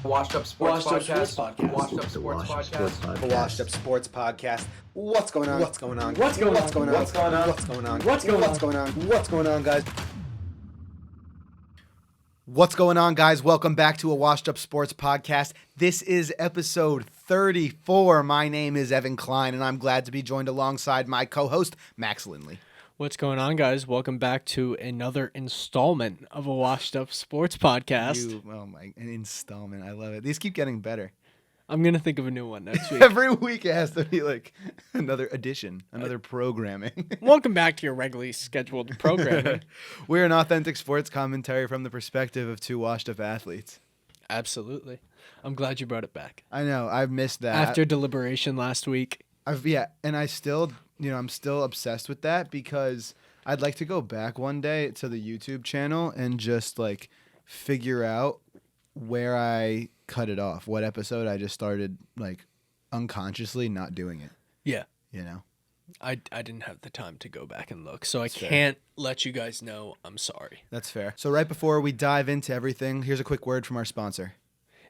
Washed Up Sports Podcast. Washed Up Sports Podcast. The Washed Up Sports Podcast. What's going on? What's going on? What's going on? What's going on? What's going on? What's going on? What's going on? What's going on? What's going on, guys? What's going on, guys? Welcome back to a Washed Up Sports Podcast. This is episode 34. My name is Evan Klein, and I'm glad to be joined alongside my co-host, Max Lindley. What's going on, guys? Welcome back to another installment of a Washed Up Sports Podcast. An installment. I love it. These keep getting better. I'm going to think of a new one next week. Every week it has to be like another edition, another programming. Welcome back to your regularly scheduled programming. We're an authentic sports commentary from the perspective of two washed-up athletes. Absolutely. I'm glad you brought it back. I know. I've missed that. After deliberation last week. And I still, I'm still obsessed with that because I'd like to go back one day to the YouTube channel and just like figure out where I cut it off, what episode I just started like unconsciously not doing it. Yeah. You know? I didn't have the time to go back and look, so That's I fair. can't let you guys know. I'm sorry. That's fair. So right before we dive into everything, here's a quick word from our sponsor.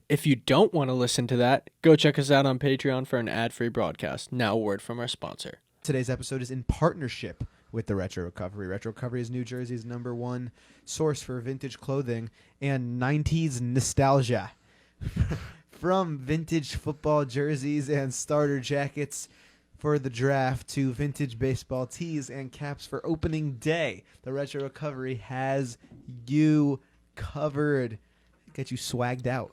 If you don't want to listen to that, go check us out on Patreon for an ad-free broadcast. Now a word from our sponsor. Today's episode is in partnership with the Retro Recovery. Retro Recovery is New Jersey's #1 source for vintage clothing and 90s nostalgia. From vintage football jerseys and starter jackets for the draft to vintage baseball tees and caps for opening day, the Retro Recovery has you covered. Get you swagged out.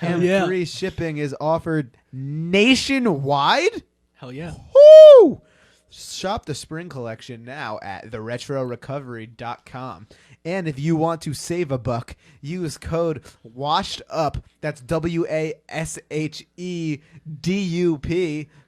And yeah. free shipping is offered nationwide. Hell yeah. Woo! Shop the spring collection now at theretrorecovery.com. And if you want to save a buck, use code WASHEDUP, that's WASHEDUP,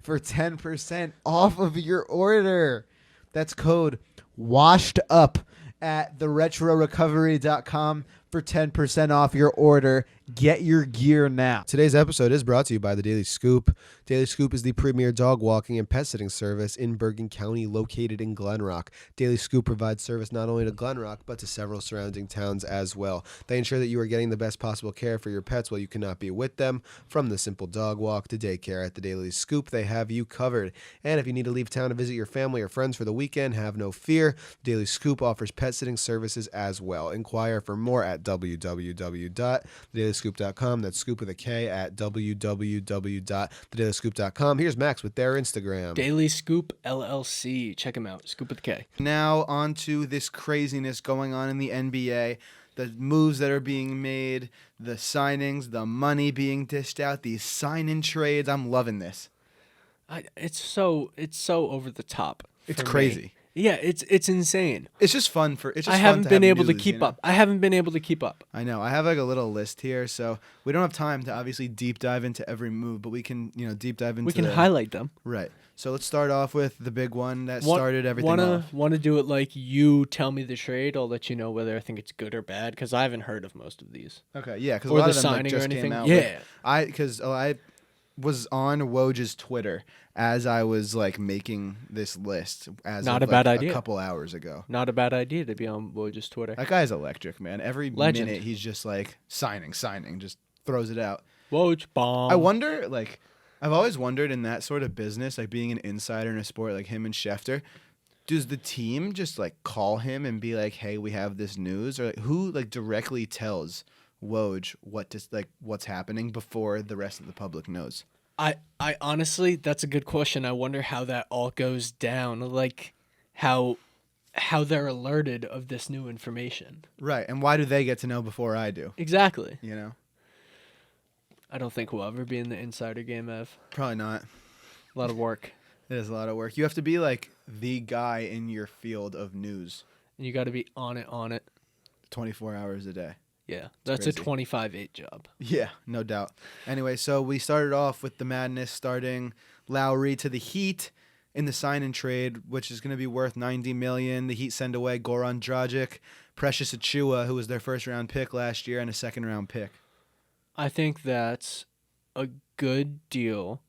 for 10% off of your order. That's code WASHEDUP at theretrorecovery.com for 10% off your order. Get your gear now. Today's episode is brought to you by the Daily Scoop. Daily Scoop is the premier dog walking and pet sitting service in Bergen County, located in Glen Rock. Daily Scoop provides service not only to Glen Rock, but to several surrounding towns as well. They ensure that you are getting the best possible care for your pets while you cannot be with them. From the simple dog walk to daycare, at the Daily Scoop, they have you covered. And if you need to leave town to visit your family or friends for the weekend, have no fear. Daily Scoop offers pet sitting services as well. Inquire for more at www.thedailyscoop.com. That's scoop with a K at www.thedailyscoop.com. Here's Max with their Instagram. Daily Scoop LLC. Check them out. Scoop with a K. Now on to this craziness going on in the NBA. The moves that are being made, the signings, the money being dished out, these sign-in trades. I'm loving this. It's so over the top. It's for crazy. me. Yeah, it's insane. It's just fun for. It's just I haven't been able to news, keep you know? up. I haven't been able to keep up. I know. I have like a little list here, so we don't have time to obviously deep dive into every move, but we can, deep dive into. We can highlight them. Right. So let's start off with the big one that started everything off. Want to do it like you tell me the trade? I'll let you know whether I think it's good or bad because I haven't heard of most of these. Okay. Yeah. Because a Or lot the of them signing or just anything. came out. Yeah. I was on Woj's Twitter as I was like making this list as Not of, a bad like, idea. a couple hours ago. Not a bad idea to be on Woj's Twitter. That guy's electric, man. Every Legend. minute he's just like signing, just throws it out. Woj bomb. I wonder, like, I've always wondered in that sort of business, like being an insider in a sport like him and Schefter, does the team just like call him and be like, "Hey, we have this news," or like who like directly tells Woj what's happening before the rest of the public knows? I honestly, that's a good question. I wonder how that all goes down. Like how they're alerted of this new information. Right, and why do they get to know before I do? Exactly. You know, I don't think we'll ever be in the insider game, Ev. probably not. A lot of work. It is a lot of work. You have to be like the guy in your field of news, And you got to be on it. 24 hours a day. Yeah, that's crazy. a 25/8 job. Yeah, no doubt. Anyway, so we started off with the madness starting Lowry to the Heat in the sign-in trade, which is going to be worth $90 million. The Heat send away Goran Dragic, Precious Achiuwa, who was their first-round pick last year, and a second-round pick. I think that's a good deal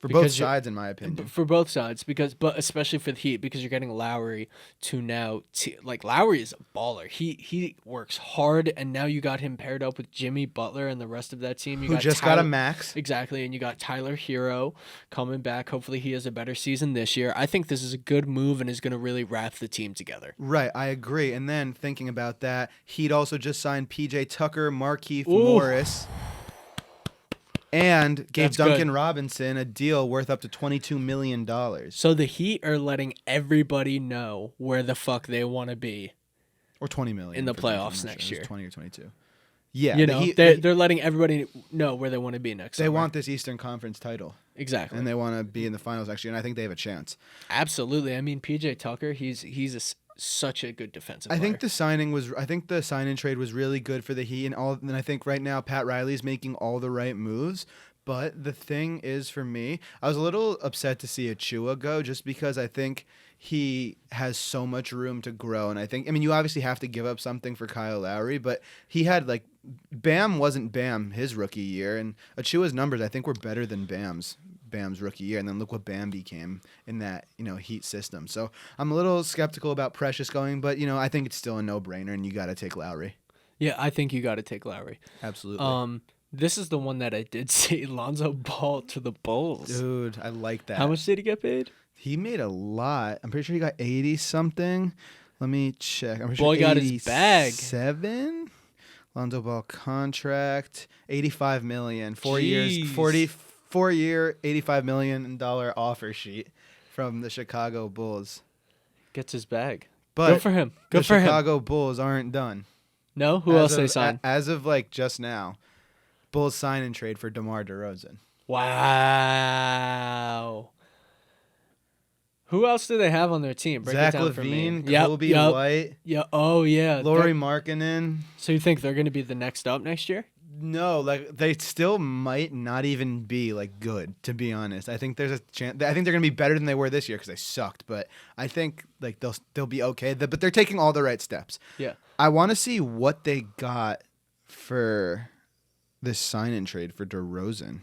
for both Because sides, in my opinion. for both sides, but especially for the Heat, because you're getting Lowry to now like Lowry is a baller. He works hard, and now you got him paired up with Jimmy Butler and the rest of that team. You Who got just got a max. exactly, and you got Tyler Hero coming back. Hopefully, he has a better season this year. I think this is a good move and is going to really wrap the team together. Right, I agree. And then thinking about that, Heat also just signed P.J. Tucker, Markieff Ooh. Morris, and gave That's Duncan good. Robinson a deal worth up to $22 million. So the Heat are letting everybody know where the fuck they want to be. Or $20 million. In the for Duncan, playoffs I'm not sure. next It was year. 20 or 22. Yeah. You the know, Heat- they're letting everybody know where they want to be next they summer. want this Eastern Conference title. Exactly. And they want to be in the finals next year, and I think they have a chance. Absolutely. I mean, PJ Tucker, he's such a good defensive player. I think the sign-in trade was really good for the Heat, and I think right now Pat Riley's making all the right moves. But the thing is, for me, I was a little upset to see Achua go, just because I think he has so much room to grow, and I mean, you obviously have to give up something for Kyle Lowry, but he had Bam wasn't Bam his rookie year, and Achua's numbers I think were better than Bam's rookie year, and then look what Bam became in that Heat system. So I'm a little skeptical about Precious going, but I think it's still a no-brainer, and you got to take Lowry. Yeah, I think you got to take Lowry. Absolutely. This is the one that I did see. Lonzo Ball to the Bulls. Dude, I like that. How much did he get paid? He made a lot. I'm pretty sure he got 80 something. Let me check. I'm pretty Boy sure got his bag. 87. Lonzo Ball contract, $85 million, 4 years, Jeez. 4-year, $85 million offer sheet from the Chicago Bulls. Gets his bag. But Good for him. Good the for him. Chicago Bulls aren't done. No? Who else they signed? As of just now, Bulls sign and trade for DeMar DeRozan. Wow. Who else do they have on their team? Break Zach it down for me. LaVine, Yep, Kobe yep. White, Yeah. Oh, yeah. Lowry Markkanen. So you think they're going to be the next up next year? No, they still might not even be good, to be honest. I think there's a chance. I think they're gonna be better than they were this year because they sucked. But I think they'll be okay. But they're taking all the right steps. Yeah. I want to see what they got for this sign-in trade for DeRozan.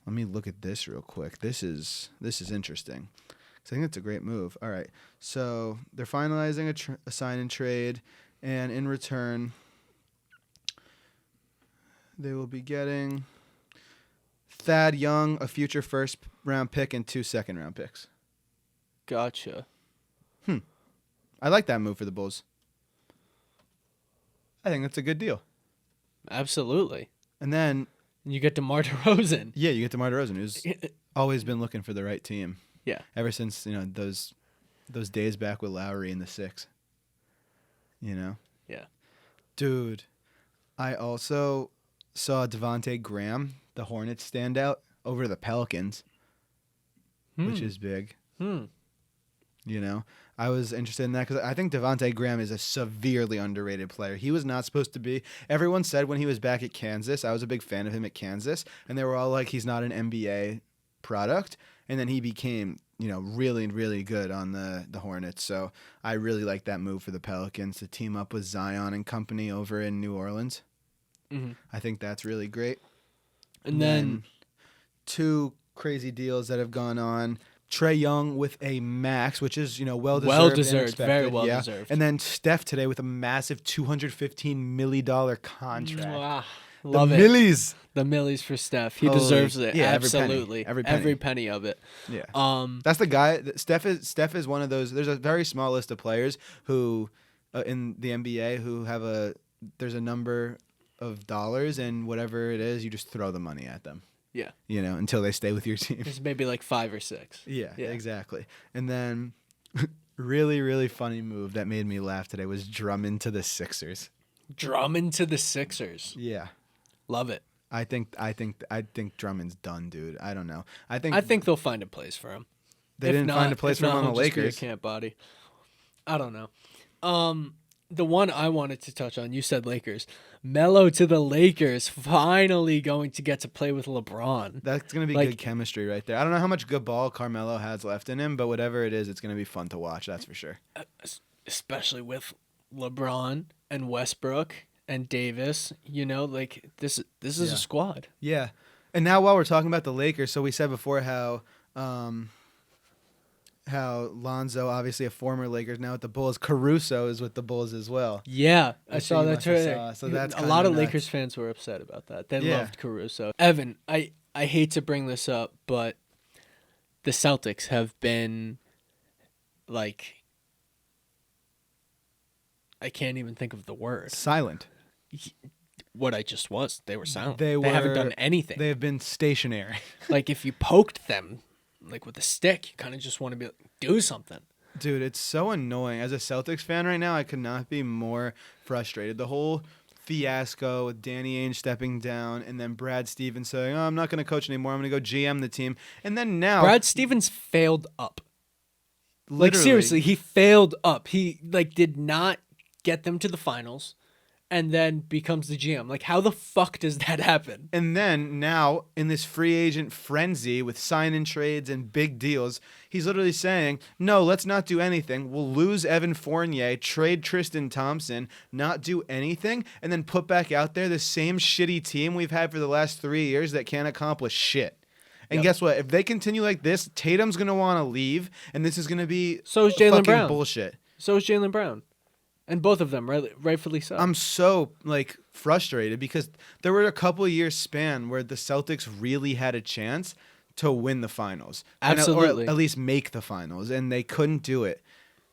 Let me look at this real quick. This is interesting. I think it's a great move. All right, so they're finalizing a sign-in trade, and in return, they will be getting Thad Young, a future first-round pick, and 2 second-round picks. Gotcha. I like that move for the Bulls. I think that's a good deal. Absolutely. And then, And you get DeMar DeRozan. yeah, you get DeMar DeRozan, who's always been looking for the right team. Yeah. Ever since those days back with Lowry in the 6. Yeah. Dude, I also saw Devontae Graham, the Hornets standout, over the Pelicans, which is big. I was interested in that because I think Devontae Graham is a severely underrated player. He was not supposed to be. Everyone said when he was back at Kansas, I was a big fan of him at Kansas, and they were all like, he's not an NBA product. And then he became, really, really good on the Hornets. So I really like that move for the Pelicans to team up with Zion and company over in New Orleans. Mm-hmm. I think that's really great. And then 2 crazy deals that have gone on. Trae Young with a max, which is, well-deserved. Well-deserved, and very expected, well-deserved. And then Steph today with a massive $215 million contract. Mwah. Love the it. Millies. The millies for Steph. He Holy- deserves it. yeah, Absolutely. every penny. Every penny of it. Yeah. That's the guy. Steph is one of those. There's a very small list of players who, in the NBA, who have there's a number of dollars, and whatever it is, you just throw the money at them. Yeah. Until they stay with your team. There's maybe 5 or 6. Yeah, exactly. And then, really, really funny move that made me laugh today was Drummond to the Sixers. Drummond to the Sixers. Yeah. Love it. I think Drummond's done, dude. I don't know. I think they'll find a place for him. they If didn't not- find a place if for him not, on the he'll just be a Lakers. camp body. I don't know. The one I wanted to touch on, you said Lakers. Melo to the Lakers, finally going to get to play with LeBron. That's going to be good chemistry right there. I don't know how much good ball Carmelo has left in him, but whatever it is, it's going to be fun to watch. That's for sure. Especially with LeBron and Westbrook and Davis. This is a squad. Yeah. And now while we're talking about the Lakers, so we said before how Lonzo, obviously a former Lakers, now with the Bulls. Caruso is with the Bulls as well. Yeah, I Which saw you that must have too. saw, so that's A lot kinda of nuts. Lakers fans were upset about that. They Yeah. loved Caruso. Evan, I hate to bring this up, but the Celtics have been like, I can't even think of the word. Silent. What I just was. They were silent. They haven't were- done anything. They have been stationary. Like if you poked them, like with a stick, you kind of just want to be like, do something. Dude, it's so annoying. As a Celtics fan right now, I could not be more frustrated. The whole fiasco with Danny Ainge stepping down and then Brad Stevens saying, "Oh, I'm not going to coach anymore. I'm going to go GM the team." And then now, Brad Stevens failed up. Like literally, seriously, he failed up. He like did not get them to the finals, and then becomes the GM. Like how the fuck does that happen? And then now, in this free agent frenzy with sign-in trades and big deals, he's literally saying, "No, let's not do anything. We'll lose Evan Fournier, trade Tristan Thompson, not do anything, and then put back out there the same shitty team we've had for the last 3 years that can't accomplish shit." And Yep. guess what? If they continue like this, Tatum's going to want to leave, and this is going to be So is Jaylen fucking Brown. bullshit. So is Jaylen Brown, and both of them, rightfully so. I'm so frustrated because there were a couple of years span where the Celtics really had a chance to win the finals. Absolutely. Or at least make the finals, and they couldn't do it.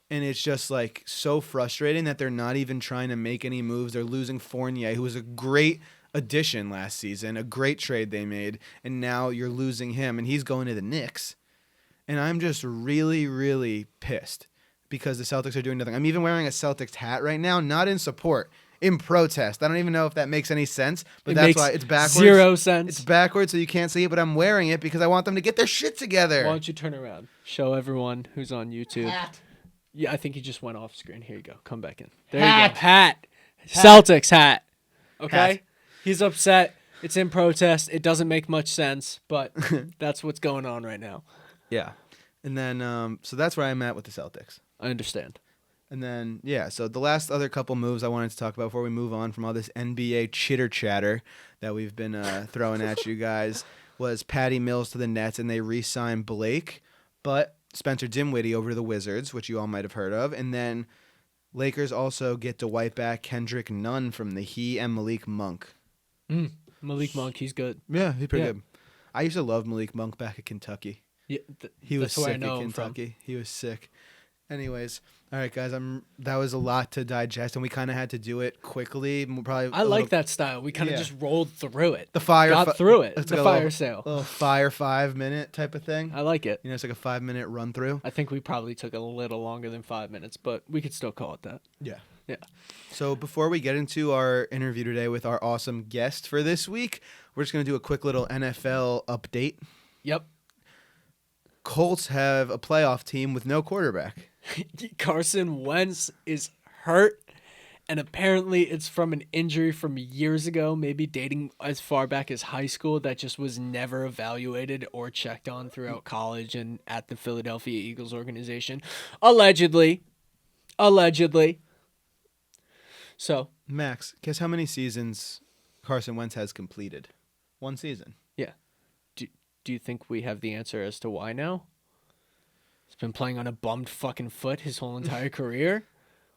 And it's just so frustrating that they're not even trying to make any moves. They're losing Fournier, who was a great addition last season, a great trade they made, and now you're losing him, and he's going to the Knicks. And I'm just really, really pissed because the Celtics are doing nothing. I'm even wearing a Celtics hat right now, not in support, in protest. I don't even know if that makes any sense, but It that's makes why it's backwards. 0 sense. It's backwards, so you can't see it, but I'm wearing it because I want them to get their shit together. Why don't you turn around? Show everyone who's on YouTube. Yeah, I think he just went off screen. Here you go. Come back in. There you go. Hat. Celtics hat. Okay? Hat. He's upset. It's in protest. It doesn't make much sense, but that's what's going on right now. Yeah. And then, so that's where I'm at with the Celtics. I understand. And then, yeah, so the last other couple moves I wanted to talk about before we move on from all this NBA chitter chatter that we've been throwing at you guys was Patty Mills to the Nets, and they re-signed Blake, but Spencer Dinwiddie over to the Wizards, which you all might have heard of. And then Lakers also get Dwight back, Kendrick Nunn from the Heat, and Malik Monk. Malik Monk, he's good. Yeah, he's pretty Yeah. good. I used to love Malik Monk back at Kentucky. Yeah, He was that's where I sick know at him from. Kentucky. He was sick. Anyways, all right, guys. That was a lot to digest, and we kind of had to do it quickly. Probably. I like that style. We kind of Yeah. just rolled through it. The fire. Got through it. It's The like a fire little, sale. little fire 5-minute type of thing. I like it. You know, it's like a 5-minute run through. I think we probably took a little longer than 5 minutes, but we could still call it that. Yeah. Yeah. So before we get into our interview today with our awesome guest for this week, we're just gonna do a quick little NFL update. Yep. Colts have a playoff team with no quarterback. Carson Wentz is hurt, and apparently it's from an injury from years ago, maybe dating as far back as high school, that just was never evaluated or checked on throughout college and at the Philadelphia Eagles organization. Allegedly. So, Max, guess how many seasons Carson Wentz has completed? 1 season. yeah. Do you think we have the answer as to why now? He's been playing on a bummed fucking foot his whole entire career.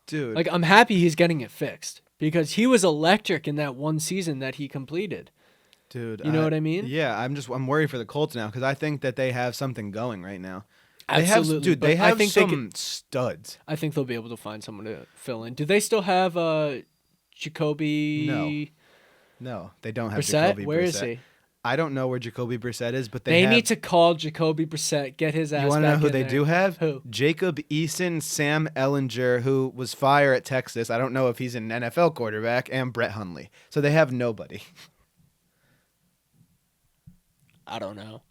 Dude. Like, I'm happy he's getting it fixed because he was electric in that 1 season that he completed. Dude, You know what I mean? Yeah, I'm worried for the Colts now because I think that they have something going right now. Absolutely. They but I have think some studs. I think they'll be able to find someone to fill in. Do they still have Jacoby? No, they don't have Brissett? Jacoby Where Brissett. is he? I don't know where Jacoby Brissett is, but They have, need to call Jacoby Brissett, get his ass You want to back know who in they there. do have? Who? Jacob Eason, Sam Ellinger, who was fired at Texas. I don't know if he's an NFL quarterback, and Brett Hundley. So they have nobody. I don't know.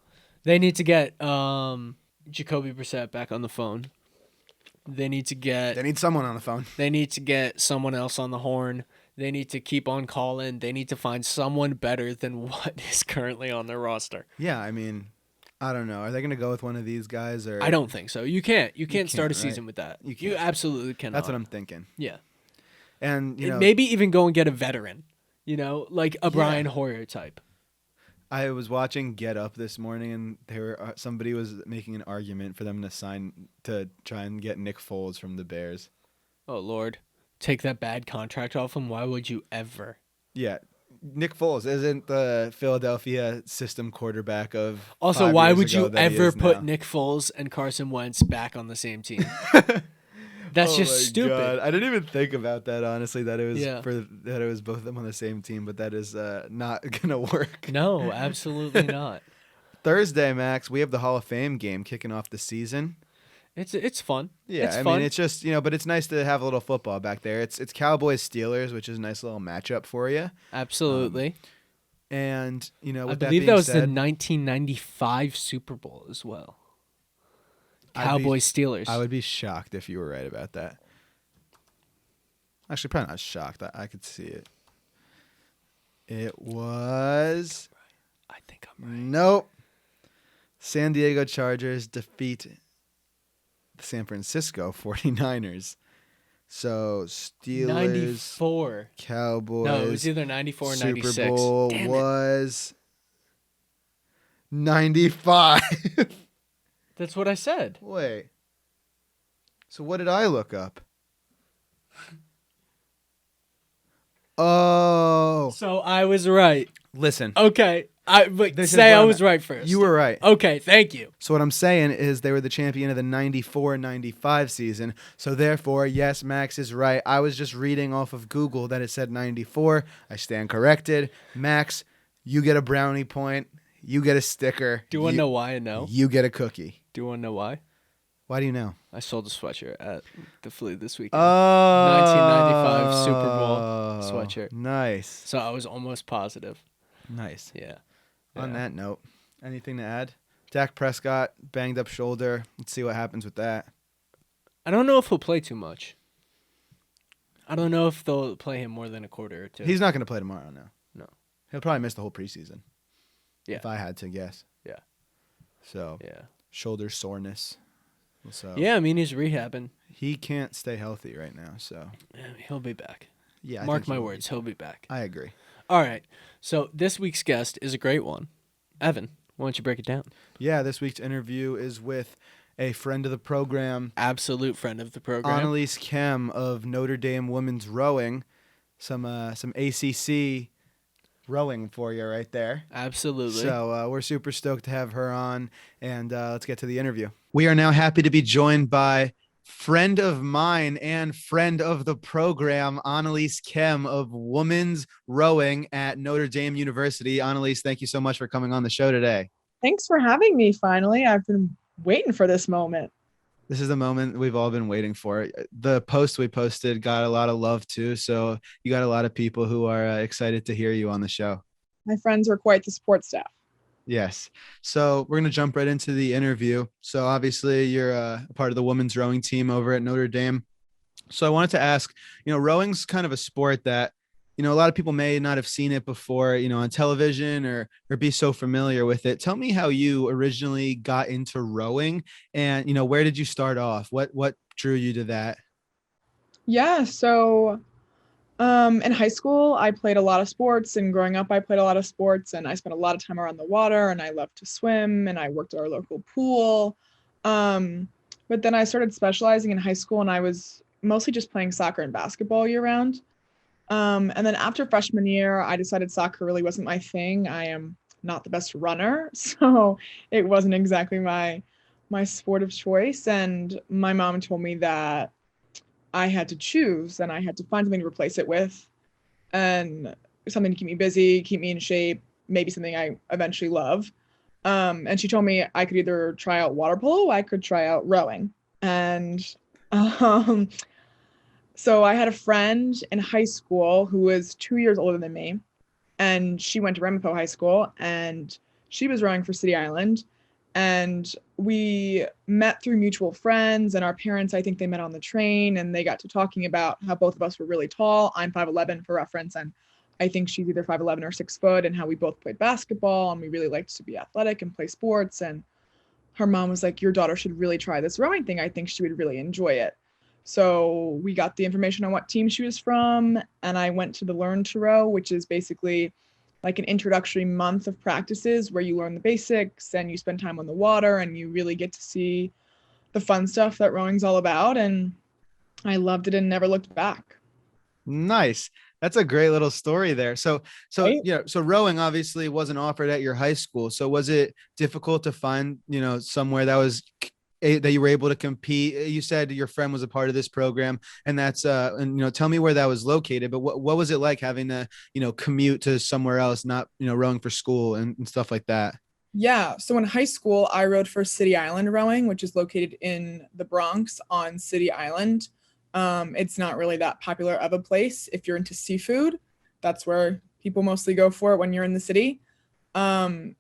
They need to get Jacoby Brissett back on the phone. They need to get They need someone on the phone. They need to get someone else on the horn. They need to keep on calling. They need to find someone better than what is currently on their roster. Yeah, I mean, I don't know. Are they going to go with one of these guys? Or I don't think so. You can't start a can't, season right? with that. You You can't. absolutely cannot. That's what I'm thinking. Yeah. And, you know, Maybe even go and get a veteran. You know, like a Brian Hoyer type. I was watching Get Up this morning, and somebody was making an argument for them to try and get Nick Foles from the Bears. Oh, Lord. Take that bad contract off him. Why would you ever? Yeah, Nick Foles isn't the Philadelphia system quarterback of. Also, 5 why years would ago you that he ever is put now. Nick Foles and Carson Wentz back on the same team? That's Oh just my stupid. God. I didn't even think about that, honestly, that it was Yeah. that it was both of them on the same team, but that is not gonna work. No, absolutely not. Thursday, Max, we have the Hall of Fame game kicking off the season. It's fun. Yeah, it's I fun. mean, it's just, but it's nice to have a little football back there. It's Cowboys Steelers, which is a nice little matchup for you. Absolutely. And, with I that believe being that was the said, 1995 Super Bowl as well. I'd be- Cowboys Steelers. I would be shocked if you were right about that. Actually, probably not shocked. I could see it. It was... I think I'm right. Nope. San Diego Chargers defeat the San Francisco 49ers. So, Steelers, 94. Cowboys... No, it was either 94 or 96. Super Bowl Damn it. was 95. That's what I said. Wait. So what did I look up? Oh. So I was right. Listen. Okay. But This is say what I I'm was at. right first. You were right. Okay, thank you. So what I'm saying is they were the champion of the 94-95 season. So therefore, yes, Max is right. I was just reading off of Google that it said 94. I stand corrected. Max, you get a brownie point. You get a sticker. Do you want to know why I know? You get a cookie. Do you want to know why? Why do you know? I sold a sweatshirt at the Flea this weekend. Oh. 1995 Super Bowl sweatshirt. Nice. So I was almost positive. Nice. Yeah. On Yeah. that note, anything to add? Dak Prescott, banged up shoulder. Let's see what happens with that. I don't know if he'll play too much. I don't know if they'll play him more than a quarter or two. He's not going to play tomorrow, no. No. He'll probably miss the whole preseason. Yeah. If I had to guess. Yeah. So, Yeah. shoulder soreness. So Yeah, I mean, he's rehabbing. he can't stay healthy right now. So, Yeah, he'll be back. yeah. I Mark think he my will be. words, he'll be back. I agree. All right. So this week's guest is a great one. Evan, why don't you break it down? Yeah, this week's interview is with a friend of the program, Absolute friend of the program. Annaliese Kehm of Notre Dame women's rowing. Some ACC rowing for you right there. Absolutely. So we're super stoked to have her on, and let's get to the interview. We are now happy to be joined by friend of mine and friend of the program, Annaliese Kehm of women's rowing at Notre Dame University. Annaliese, thank you so much for coming on the show today. Thanks for having me finally. I've been waiting for this moment. This is the moment we've all been waiting for. The post we posted got a lot of love too, so you got a lot of people who are excited to hear you on the show. My friends are quite the support staff. Yes. So we're going to jump right into the interview. So obviously you're a part of the women's rowing team over at Notre Dame. So I wanted to ask, rowing's kind of a sport that, a lot of people may not have seen it before, on television or be so familiar with it. Tell me how you originally got into rowing and, where did you start off? What drew you to that? Yeah, so in high school, I played a lot of sports, and growing up, I played a lot of sports, and I spent a lot of time around the water, and I loved to swim, and I worked at our local pool. But then I started specializing in high school, and I was mostly just playing soccer and basketball year round. And then after freshman year, I decided soccer really wasn't my thing. I am not the best runner, so it wasn't exactly my sport of choice. And my mom told me that I had to choose and I had to find something to replace it with, and something to keep me busy, keep me in shape, maybe something I eventually love. And she told me I could either try out water polo, I could try out rowing. And so I had a friend in high school who was 2 years older than me, and she went to Ramapo High School, and she was rowing for City Island. And we met through mutual friends, and our parents, I think they met on the train, and they got to talking about how both of us were really tall. I'm 5'11" for reference, and I think she's either 5'11" or 6 foot, and how we both played basketball, and we really liked to be athletic and play sports. And her mom was like, your daughter should really try this rowing thing. I think she would really enjoy it. So we got the information on what team she was from, and I went to the Learn to Row, which is basically like an introductory month of practices where you learn the basics and you spend time on the water and you really get to see the fun stuff that rowing's all about. And I loved it and never looked back. Nice. That's a great little story there. So Right? yeah, so rowing obviously wasn't offered at your high school. So was it difficult to find, somewhere that was that you were able to compete? You said your friend was a part of this program, and tell me where that was located, but what was it like having to, commute to somewhere else, not, rowing for school and stuff like that? Yeah. So in high school, I rowed for City Island Rowing, which is located in the Bronx on City Island. It's not really that popular of a place. If you're into seafood, that's where people mostly go for it when you're in the city. And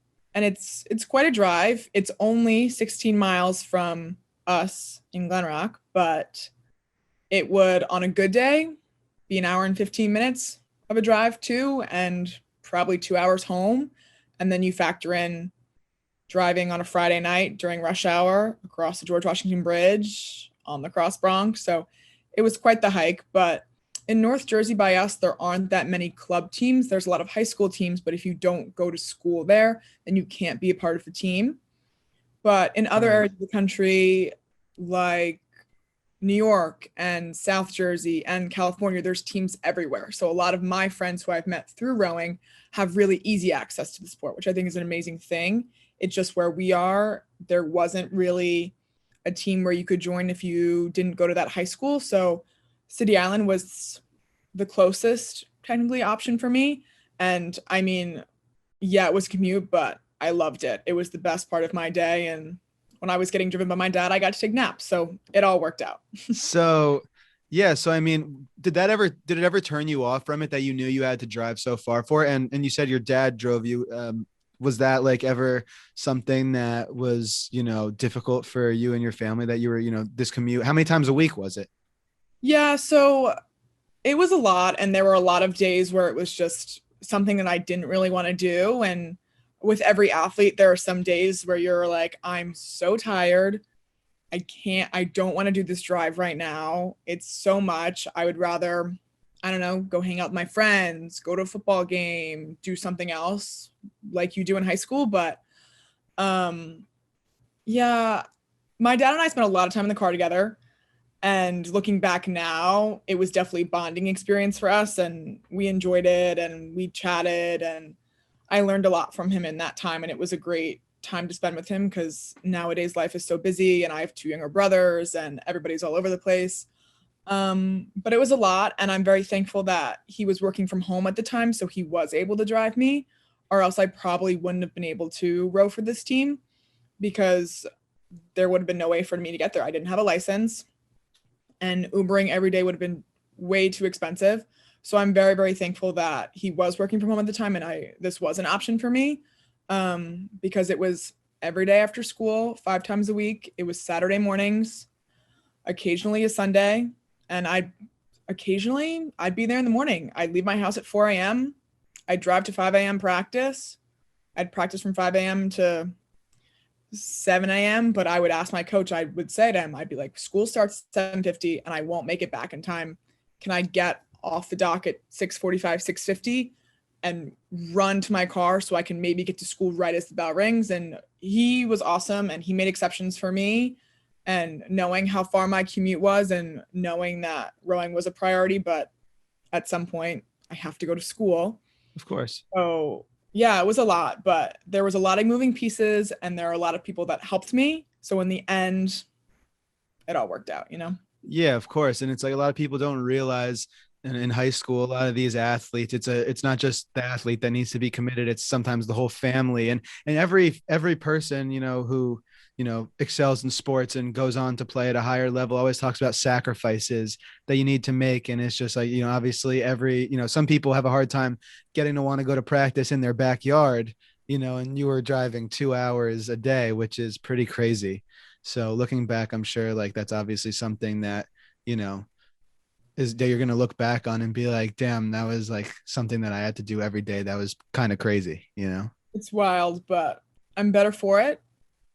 it's quite a drive. It's only 16 miles from us in Glen Rock, but it would, on a good day, be an hour and 15 minutes of a drive too, and probably 2 hours home. And then you factor in driving on a Friday night during rush hour across the George Washington Bridge on the Cross Bronx. So it was quite the hike. But in North Jersey by us, there aren't that many club teams. There's a lot of high school teams, but if you don't go to school there, then you can't be a part of the team. But in other Right. areas of the country, like New York and South Jersey and California, there's teams everywhere. So a lot of my friends who I've met through rowing have really easy access to the sport, which I think is an amazing thing. It's just where we are, there wasn't really a team where you could join if you didn't go to that high school. So City Island was the closest technically option for me. And I mean, yeah, it was commute, but I loved it. It was the best part of my day. And when I was getting driven by my dad, I got to take naps. So it all worked out. So yeah, so I mean, did it ever turn you off from it that you knew you had to drive so far for it? And you said your dad drove you. Was that like ever something that was, difficult for you and your family, that you were, this commute? How many times a week was it? Yeah, so it was a lot. And there were a lot of days where it was just something that I didn't really want to do. And with every athlete, there are some days where you're like, I'm so tired. I don't want to do this drive right now. It's so much. I would rather, I don't know, go hang out with my friends, go to a football game, do something else like you do in high school. But um, yeah, my dad and I spent a lot of time in the car together. And looking back now, it was definitely a bonding experience for us. And we enjoyed it and we chatted. And I learned a lot from him in that time. And it was a great time to spend with him because nowadays life is so busy and I have two younger brothers and everybody's all over the place. But it was a lot. And I'm very thankful that he was working from home at the time. So he was able to drive me, or else I probably wouldn't have been able to row for this team because there would have been no way for me to get there. I didn't have a license and Ubering every day would have been way too expensive. So I'm very, very thankful that he was working from home at the time and this was an option for me because it was every day after school, 5 times a week. It was Saturday mornings, occasionally a Sunday, and I'd be there in the morning. I'd leave my house at 4 a.m. I'd drive to 5 a.m. practice. I'd practice from 5 a.m. to 7 a.m. But I would ask my coach, I would say to him, I'd be like, school starts at 7:50 and I won't make it back in time. Can I get off the dock at 6:45, 6:50 and run to my car so I can maybe get to school right as the bell rings? And he was awesome and he made exceptions for me. And knowing how far my commute was and knowing that rowing was a priority, but at some point I have to go to school. Of course. So yeah, it was a lot, but there was a lot of moving pieces and there are a lot of people that helped me. So in the end, it all worked out, you know? Yeah, of course. And it's like a lot of people don't realize in high school, a lot of these athletes, it's not just the athlete that needs to be committed. It's sometimes the whole family and every person, who, excels in sports and goes on to play at a higher level always talks about sacrifices that you need to make. And it's just like, obviously some people have a hard time getting to want to go to practice in their backyard, and you were driving 2 hours a day, which is pretty crazy. So looking back, I'm sure like that's obviously something that, is that you're going to look back on and be like, damn, that was like something that I had to do every day. That was kind of crazy. It's wild, but I'm better for it.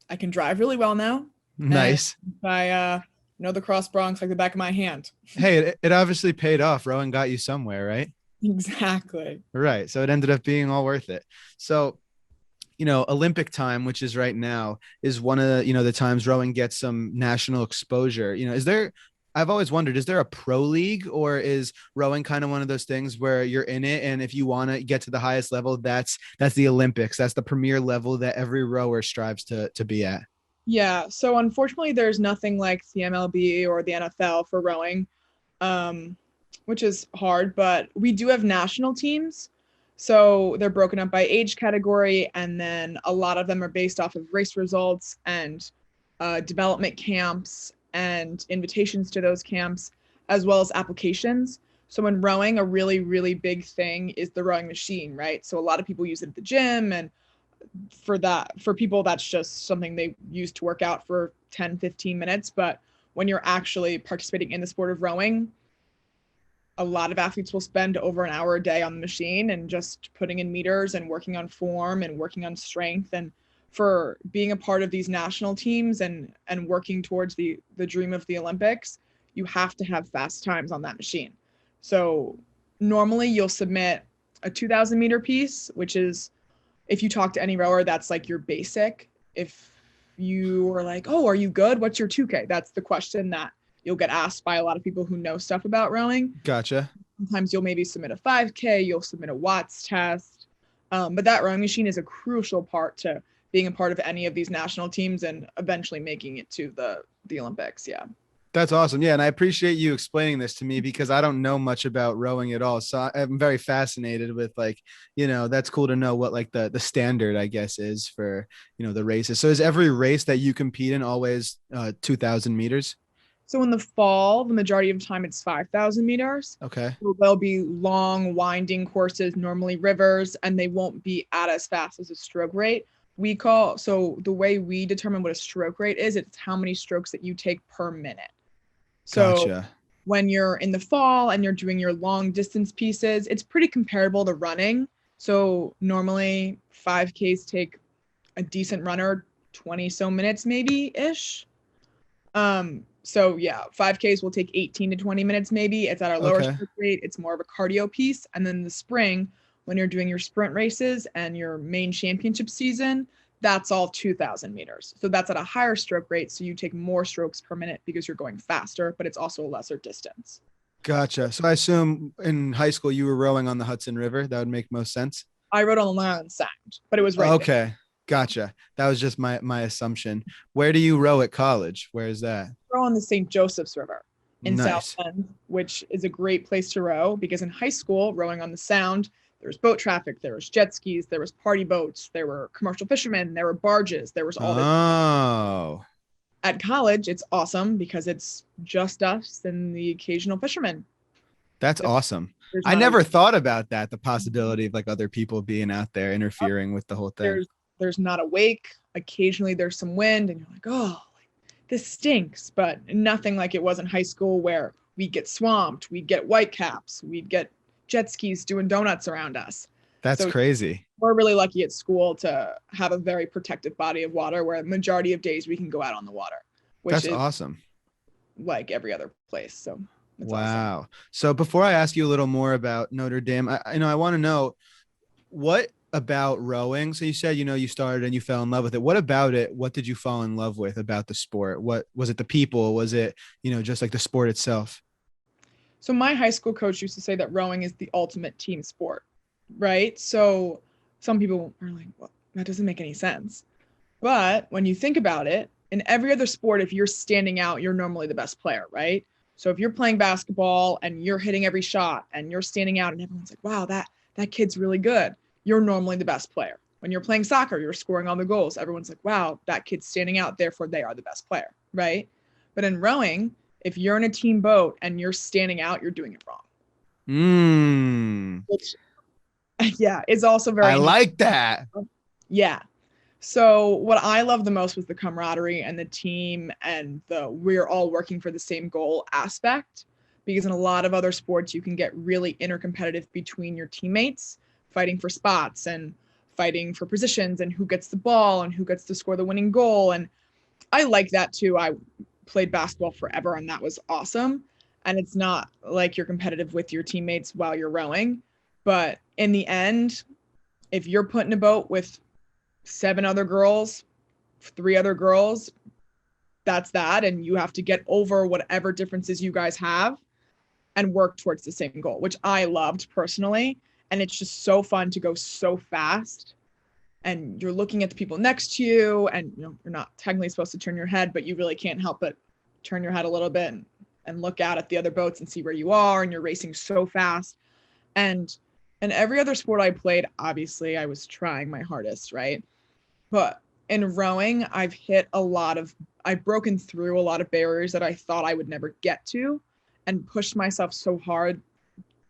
I can drive really well now. Nice. I know the Cross Bronx like the back of my hand. Hey, it obviously paid off. Rowan got you somewhere, right? Exactly. Right. So it ended up being all worth it. So, Olympic time, which is right now, is one of the times rowing gets some national exposure. I've always wondered, is there a pro league, or is rowing kind of one of those things where you're in it, and if you want to get to the highest level, that's the Olympics, that's the premier level that every rower strives to be at? Yeah. So unfortunately, there's nothing like the MLB or the NFL for rowing, um, which is hard, but we do have national teams. So they're broken up by age category, and then a lot of them are based off of race results and development camps and invitations to those camps, as well as applications. So in rowing, a really, really big thing is the rowing machine, right? So a lot of people use it at the gym, and for people that's just something they use to work out for 10-15 minutes. But when you're actually participating in the sport of rowing, a lot of athletes will spend over an hour a day on the machine and just putting in meters and working on form and working on strength. And for being a part of these national teams and working towards the dream of the Olympics, you have to have fast times on that machine. So normally you'll submit a 2,000 meter piece, which is, if you talk to any rower, that's like your basic. If you are like, oh, are you good? What's your 2K? That's the question that you'll get asked by a lot of people who know stuff about rowing. Gotcha. Sometimes you'll maybe submit a 5K, you'll submit a watts test. But that rowing machine is a crucial part to being a part of any of these national teams and eventually making it to the Olympics. Yeah. That's awesome. Yeah. And I appreciate you explaining this to me, because I don't know much about rowing at all. So I'm very fascinated with, like, that's cool to know what like the standard, I guess, is for, the races. So is every race that you compete in always 2,000 meters? So in the fall, the majority of the time it's 5,000 meters. Okay. So there'll be long, winding courses, normally rivers, and they won't be at as fast as a stroke rate. So the way we determine what a stroke rate is, it's how many strokes that you take per minute. So Gotcha. when you're in the fall and you're doing your long distance pieces, it's pretty comparable to running. So normally 5Ks take a decent runner 20 so minutes maybe ish. So yeah, 5Ks will take 18 to 20 minutes maybe. It's at a lower Okay. stroke rate. It's more of a cardio piece. And then the spring, when you're doing your sprint races and your main championship season, that's all 2,000 meters. So that's at a higher stroke rate. So you take more strokes per minute because you're going faster, but it's also a lesser distance. Gotcha. So I assume in high school you were rowing on the Hudson River. That would make most sense. I rode on the Long Island Sound, but it was right there. Okay. Gotcha. That was just my assumption. Where do you row at college? Where is that? Row on the St. Joseph's River in Nice. South Bend, which is a great place to row because in high school, rowing on the Sound, there was boat traffic, there was jet skis, there was party boats, there were commercial fishermen, there were barges, there was all this. Oh, At college, it's awesome because it's just us and the occasional fisherman. that's awesome. There's I not never a, thought about that, the possibility of like other people being out there interfering with the whole thing. there's not a wake. Occasionally there's some wind and you're like, oh, this stinks, but nothing like it was in high school where we'd get swamped, we'd get whitecaps, we'd get jet skis doing donuts around us. That's So crazy. we're really lucky at school to have a very protected body of water where the majority of days we can go out on the water, which That's is awesome. like every other place. So it's awesome. Wow. So before I ask you a little more about Notre Dame, I want to know what about rowing. So you said, you started and you fell in love with it. What about it? What did you fall in love with about the sport? What was it? The people? Was it, just like the sport itself? So my high school coach used to say that rowing is the ultimate team sport, right? So some people are like, well, that doesn't make any sense. But when you think about it, in every other sport, if you're standing out, you're normally the best player, right? So if you're playing basketball and you're hitting every shot and you're standing out and everyone's like, wow, that kid's really good, you're normally the best player. When you're playing soccer, you're scoring all the goals. Everyone's like, wow, that kid's standing out, therefore they are the best player, right? But in rowing, if you're in a team boat and you're standing out, you're doing it wrong. Which, yeah, is also very I like that. Yeah. So what I love the most was the camaraderie and the team and the we're all working for the same goal aspect. Because in a lot of other sports, you can get really intercompetitive between your teammates, fighting for spots and fighting for positions and who gets the ball and who gets to score the winning goal. And I like that too. I played basketball forever and that was awesome. And it's not like you're competitive with your teammates while you're rowing. But in the end, if you're put in a boat with 7 other girls, 3 other girls, that's that. And you have to get over whatever differences you guys have and work towards the same goal, which I loved personally. And it's just so fun to go so fast. And you're looking at the people next to you, and you're not technically supposed to turn your head, but you really can't help but turn your head a little bit and look out at the other boats and see where you are, and you're racing so fast. And in every other sport I played, obviously I was trying my hardest, right? But in rowing, I've broken through a lot of barriers that I thought I would never get to, and pushed myself so hard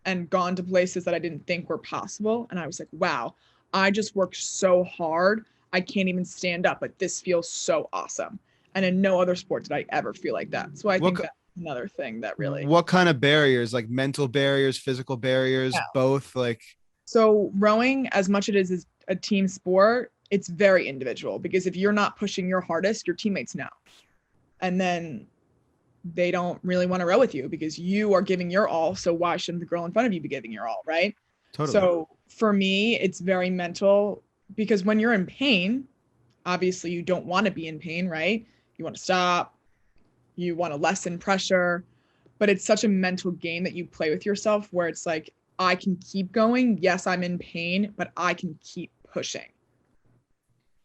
and gone to places that I didn't think were possible. And I was like, wow, I just worked so hard. I can't even stand up, but this feels so awesome. And in no other sport did I ever feel like that. So I think that's another thing that really. What kind of barriers? Like mental barriers, physical barriers, both? Like. So rowing, as much as it is a team sport, it's very individual, because if you're not pushing your hardest, your teammates know. And then they don't really want to row with you because you are giving your all. So why shouldn't the girl in front of you be giving your all, right? Totally. So for me, it's very mental, because when you're in pain, obviously you don't want to be in pain, right? You want to stop, you want to lessen pressure, but it's such a mental game that you play with yourself where it's like, I can keep going. Yes, I'm in pain, but I can keep pushing.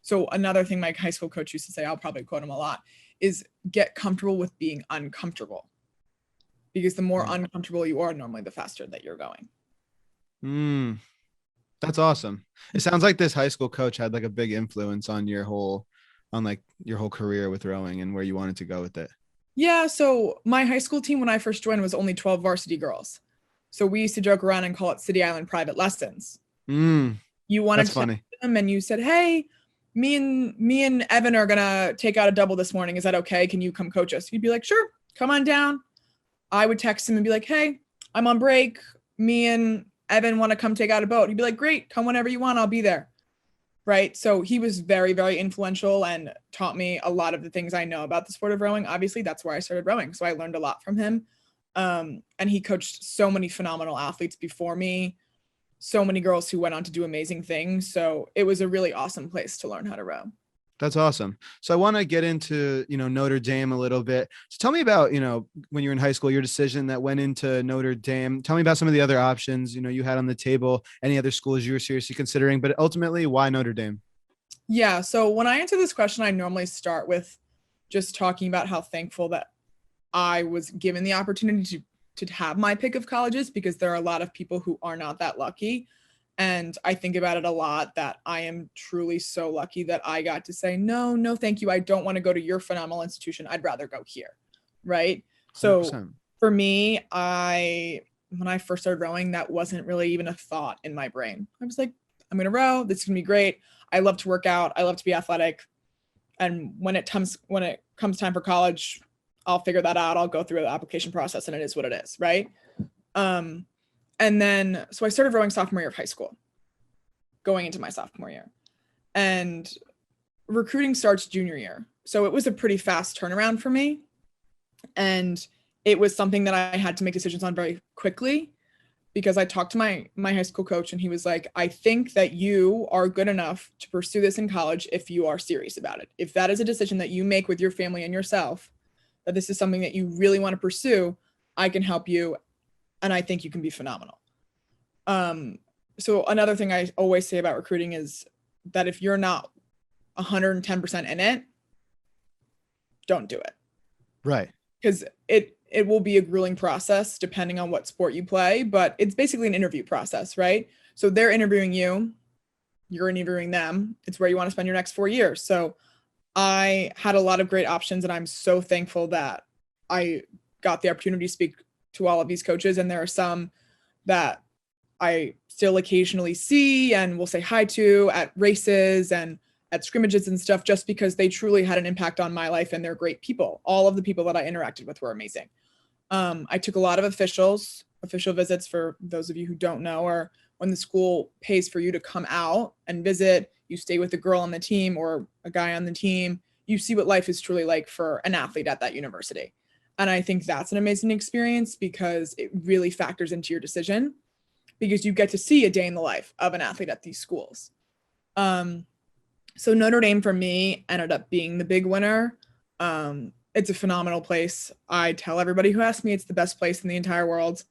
So another thing my high school coach used to say, I'll probably quote him a lot, is get comfortable with being uncomfortable, because the more uncomfortable you are, normally the faster that you're going. That's awesome. It sounds like this high school coach had like a big influence on your whole career with rowing and where you wanted to go with it. Yeah. So my high school team, when I first joined, was only 12 varsity girls. So we used to joke around and call it City Island private lessons. You wanted to funny. Them and you said, hey, me and Evan are going to take out a double this morning. Is that okay? Can you come coach us? He'd be like, sure, come on down. I would text him and be like, hey, I'm on break. Me and Evan want to come take out a boat. He'd be like, great, come whenever you want. I'll be there. Right. So he was very, very influential and taught me a lot of the things I know about the sport of rowing. Obviously, that's where I started rowing. So I learned a lot from him. And he coached so many phenomenal athletes before me, so many girls who went on to do amazing things. So it was a really awesome place to learn how to row. That's awesome. So I want to get into, Notre Dame a little bit. So tell me about, when you were in high school, your decision that went into Notre Dame. Tell me about some of the other options, you had on the table, any other schools you were seriously considering, but ultimately, why Notre Dame? Yeah. So when I answer this question, I normally start with just talking about how thankful that I was given the opportunity to have my pick of colleges, because there are a lot of people who are not that lucky. And I think about it a lot, that I am truly so lucky that I got to say, no, thank you. I don't want to go to your phenomenal institution. I'd rather go here. Right. 100%. So for me, when I first started rowing, that wasn't really even a thought in my brain. I was like, I'm going to row. This is going to be great. I love to work out. I love to be athletic. And when it comes time for college, I'll figure that out. I'll go through the application process and it is what it is. Right. And then, so I started rowing sophomore year of high school, going into my sophomore year, and recruiting starts junior year. So it was a pretty fast turnaround for me. And it was something that I had to make decisions on very quickly, because I talked to my high school coach and he was like, I think that you are good enough to pursue this in college if you are serious about it. If that is a decision that you make with your family and yourself, that this is something that you really want to pursue, I can help you. And I think you can be phenomenal. So another thing I always say about recruiting is that if you're not 110% in it, don't do it. Right. Because it will be a grueling process depending on what sport you play, but it's basically an interview process, right? So they're interviewing you, you're interviewing them. It's where you want to spend your next 4 years. So I had a lot of great options, and I'm so thankful that I got the opportunity to speak to all of these coaches. And there are some that I still occasionally see and will say hi to at races and at scrimmages and stuff, just because they truly had an impact on my life, and they're great people. All of the people that I interacted with were amazing. I took a lot of official visits. For those of you who don't know, or when the school pays for you to come out and visit, you stay with a girl on the team or a guy on the team, you see what life is truly like for an athlete at that university. And I think that's an amazing experience, because it really factors into your decision. because you get to see a day in the life of an athlete at these schools. So Notre Dame for me ended up being the big winner. It's a phenomenal place. I tell everybody who asks me it's the best place in the entire world.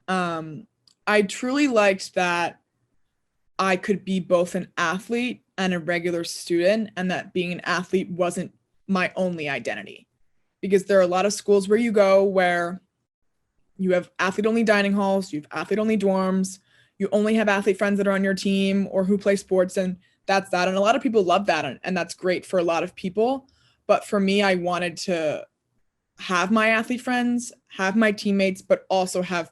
I truly liked that I could be both an athlete and a regular student, and that being an athlete wasn't my only identity. Because there are a lot of schools where you go where you have athlete-only dining halls, you have athlete-only dorms, you only have athlete friends that are on your team or who play sports, and that's that. And a lot of people love that, and that's great for a lot of people. But for me, I wanted to have my athlete friends, have my teammates, but also have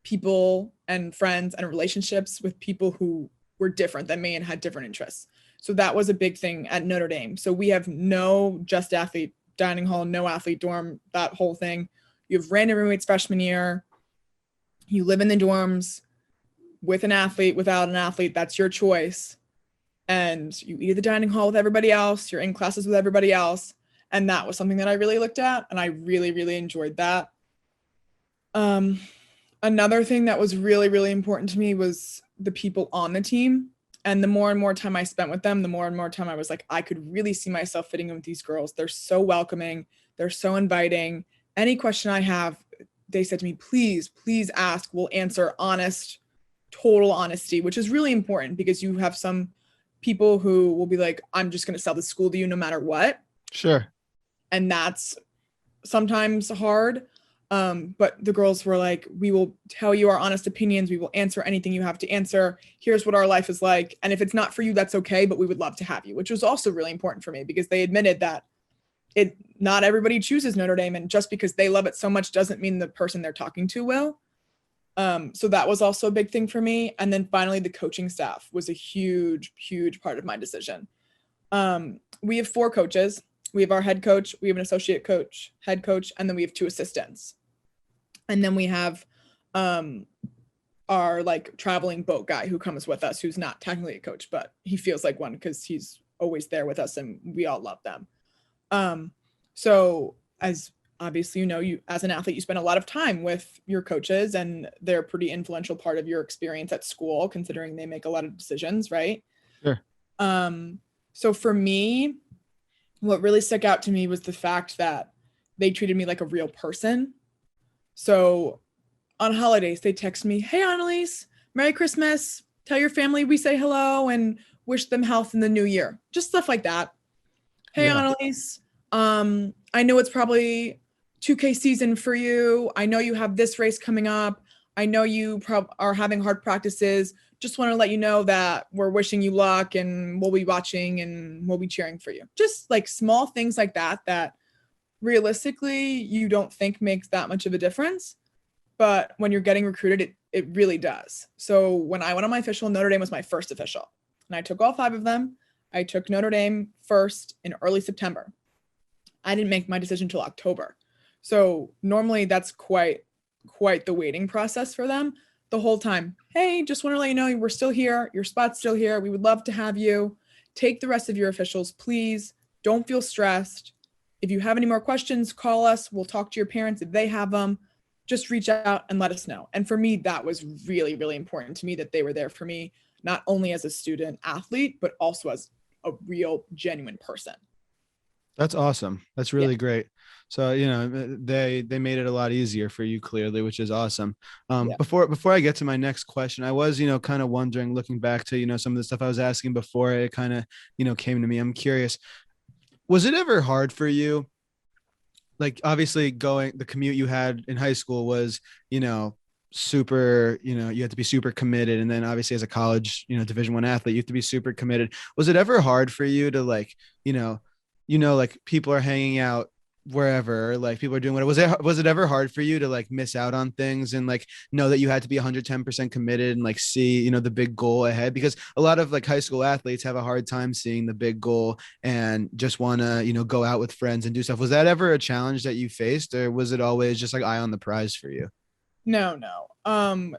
people and friends and relationships with people who were different than me and had different interests. So that was a big thing at Notre Dame. So we have no just athlete dining hall, no athlete dorm, that whole thing. You have random roommates freshman year. You live in the dorms with an athlete, without an athlete, that's your choice. And you eat at the dining hall with everybody else. You're in classes with everybody else. And that was something that I really looked at, and I really, really enjoyed that. Another thing that was really, really important to me was the people on the team. And the more and more time I spent with them, the more and more time I was like, I could really see myself fitting in with these girls. They're so welcoming. They're so inviting. Any question I have, they said to me, please, please ask. We'll answer honest, total honesty, which is really important because you have some people who will be like, I'm just going to sell the school to you no matter what. Sure. And that's sometimes hard. But the girls were like, we will tell you our honest opinions. We will answer anything you have to answer. Here's what our life is like. And if it's not for you, that's okay, but we would love to have you, which was also really important for me because they admitted that not everybody chooses Notre Dame. And just because they love it so much doesn't mean the person they're talking to will. So that was also a big thing for me. And then finally, the coaching staff was a huge, huge part of my decision. We have 4 coaches. We have our head coach, we have an associate coach, head coach, and then we have 2 assistants. And then we have our like traveling boat guy who comes with us, who's not technically a coach, but he feels like one because he's always there with us and we all love them. So as obviously, you as an athlete, you spend a lot of time with your coaches and they're a pretty influential part of your experience at school, considering they make a lot of decisions, right? Sure. So for me, what really stuck out to me was the fact that they treated me like a real person. So on holidays, they text me, hey, Annaliese, Merry Christmas. Tell your family we say hello and wish them health in the new year. Just stuff like that. Hey, Yeah. Annaliese, I know it's probably 2K season for you. I know you have this race coming up. I know you are having hard practices. Just want to let you know that we're wishing you luck and we'll be watching and we'll be cheering for you. Just like small things like that, that realistically you don't think makes that much of a difference. But when you're getting recruited, it really does. So when I went on my official, Notre Dame was my first official. And I took all 5 of them. I took Notre Dame first in early September. I didn't make my decision until October. So normally that's quite the waiting process for them. The whole time, hey, just want to let you know we're still here. Your spot's still here. We would love to have you. Take the rest of your officials, please. Don't feel stressed. If you have any more questions, call us. We'll talk to your parents if they have them. Just reach out and let us know. And for me, that was really, really important to me that they were there for me, not only as a student athlete, but also as a real, genuine person. That's awesome. That's really great. So, they made it a lot easier for you clearly, which is awesome. Before I get to my next question, I was, kind of wondering, looking back to, some of the stuff I was asking before it kind of, came to me. I'm curious, was it ever hard for you? Like, obviously the commute you had in high school was, super, you had to be super committed. And then obviously as a college, Division I athlete, you have to be super committed. Was it ever hard for you to like, like people are hanging out wherever, like people are doing whatever. Was it ever hard for you to like miss out on things and like know that you had to be 110% committed and like see, the big goal ahead? Because a lot of like high school athletes have a hard time seeing the big goal and just want to, go out with friends and do stuff. Was that ever a challenge that you faced, or was it always just like eye on the prize for you? No.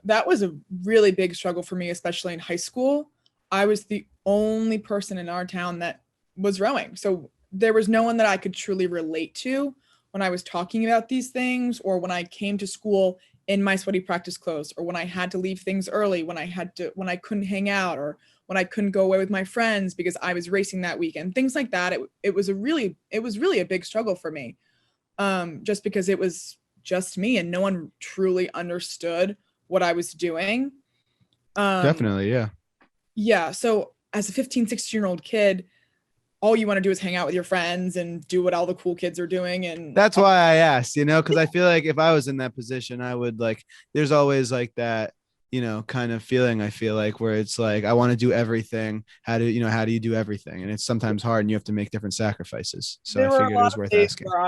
That was a really big struggle for me, especially in high school. I was the only person in our town that was rowing. So there was no one that I could truly relate to when I was talking about these things, or when I came to school in my sweaty practice clothes, or when I had to leave things early, when I couldn't hang out, or when I couldn't go away with my friends because I was racing that weekend, things like that. It was really a big struggle for me. Just because it was just me and no one truly understood what I was doing. Definitely. Yeah. Yeah. So as a 15, 16-year-old kid, all you want to do is hang out with your friends and do what all the cool kids are doing. And That's why I asked, because I feel like if I was in that position, I would like, there's always like that, kind of feeling, I feel like, where it's like, I want to do everything. How do you do everything? And it's sometimes hard and you have to make different sacrifices. So there I were a figured it lot was of worth days asking. where